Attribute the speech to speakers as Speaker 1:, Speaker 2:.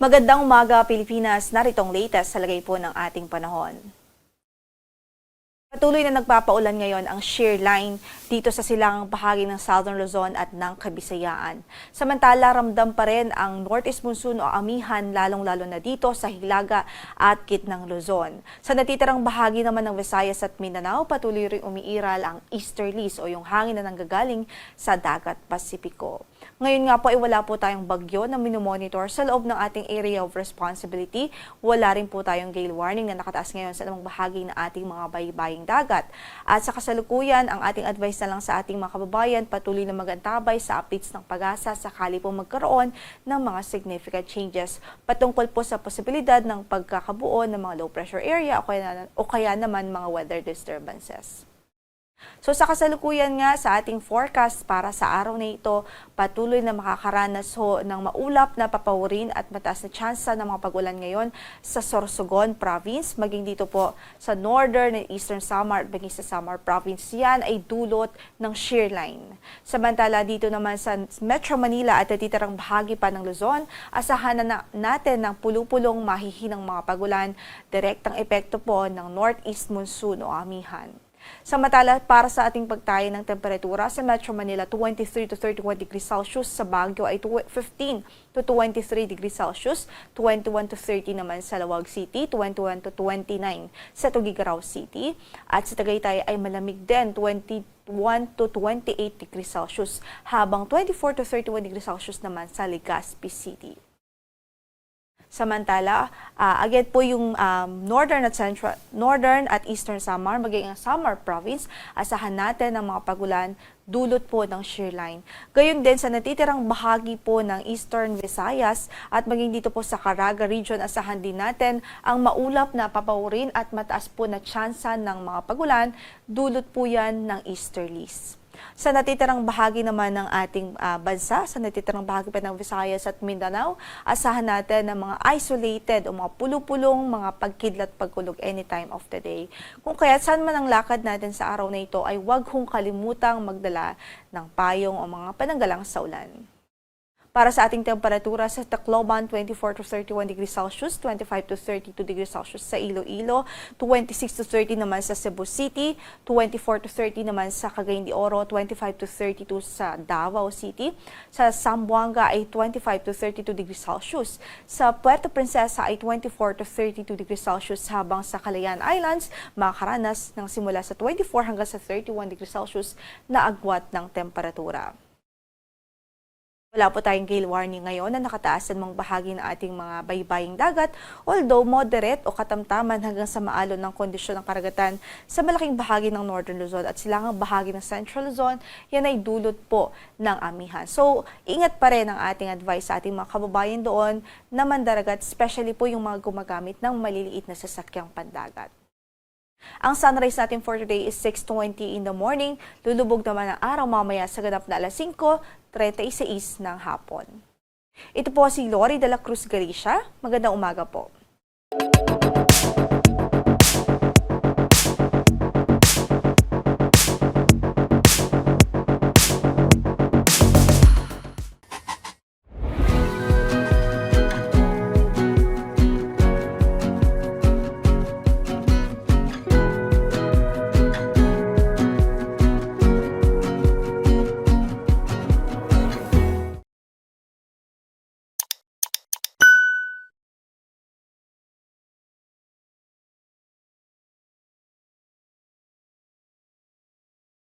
Speaker 1: Magandang umaga, Pilipinas. Narito ang latest sa lagay po ng ating panahon. Patuloy na nagpapaulan ngayon ang shear line dito sa silangang bahagi ng Southern Luzon at ng Kabisayaan. Samantala, ramdam pa rin ang northeast monsoon o amihan lalong-lalo na dito sa Hilaga at Gitnang Luzon. Sa natitirang bahagi naman ng Visayas at Mindanao, patuloy rin umiiral ang easterlies o yung hangin na nanggagaling sa dagat Pasipiko. Ngayon nga po ay wala po tayong bagyo na minomonitor sa loob ng ating area of responsibility. Wala rin po tayong gale warning na nakataas ngayon sa namang bahagi ng ating mga baybaying dagat. At sa kasalukuyan, ang ating advice na lang sa ating mga kababayan, patuloy na magantabay sa updates ng Pag-asa sakali po magkaroon ng mga significant changes patungkol po sa posibilidad ng pagkakabuo ng mga low pressure area o kaya naman mga weather disturbances. So sa kasalukuyan nga sa ating forecast para sa araw na ito, patuloy na makakaranas ng maulap na papawirin at mataas na tsansa ng mga pag-ulan ngayon sa Sorsogon Province, maging dito po sa Northern and Eastern Samar at maging sa Samar Province. Yan ay dulot ng shear line. Samantala dito naman sa Metro Manila at natitirang bahagi pa ng Luzon, asahan na natin ng pulupulong mahihinang mga pag-ulan, direktang epekto po ng northeast monsoon o amihan. Samantala, para sa ating pagtayo ng temperatura sa Metro Manila, 23 to 31 degrees Celsius. Sa Baguio ay 15 to 23 degrees Celsius. 21 to 30 naman sa Lawag City. 21 to 29 sa Tuguegarao City. At sa Tagaytay ay malamig din, 21 to 28 degrees Celsius. Habang 24 to 31 degrees Celsius naman sa Legazpi City. Samantala, again po yung Northern at Eastern Samar, maging ang Samar Province, asahan natin ang mga pagulan dulot po ng shear line. Gayon din sa natitirang bahagi po ng Eastern Visayas at maging dito po sa Caraga Region, asahan din natin ang maulap na papawirin at mataas po na tsansa ng mga pagulan, dulot po yan ng easterlies. Sa natitirang bahagi naman ng ating bansa, sa natitirang bahagi pa ng Visayas at Mindanao, asahan natin ng mga isolated o mga pulupulong mga pagkidlat pagkulog anytime of the day. Kung kaya saan man ang lakad natin sa araw na ito ay huwag hong kalimutang magdala ng payong o mga pananggalang sa ulan. Para sa ating temperatura sa Tacloban, 24 to 31 degrees Celsius, 25 to 32 degrees Celsius sa Iloilo, 26 to 30 naman sa Cebu City, 24 to 30 naman sa Cagayan de Oro, 25 to 32 sa Davao City. Sa Zamboanga ay 25 to 32 degrees Celsius. Sa Puerto Princesa ay 24 to 32 degrees Celsius, habang sa Calayan Islands makakaranas ng simula sa 24 hanggang sa 31 degrees Celsius na agwat ng temperatura. Wala po tayong gale warning ngayon na nakataas sa mga bahagi ng ating mga baybaying dagat, although moderate o katamtaman hanggang sa maalon ng kondisyon ng karagatan sa malaking bahagi ng Northern Luzon at silangang bahagi ng Central Luzon, yan ay dulot po ng amihan. So, ingat pa rin ang ating advice sa ating mga kababayan doon na mandaragat, especially po yung mga gumagamit ng maliliit na sasakyang pandagat. Ang sunrise natin for today is 6:20 in the morning. Lulubog naman ang araw mamaya sa ganap na alas 5:36 ng hapon. Ito po si Lori de la Cruz Galicia. Magandang umaga po.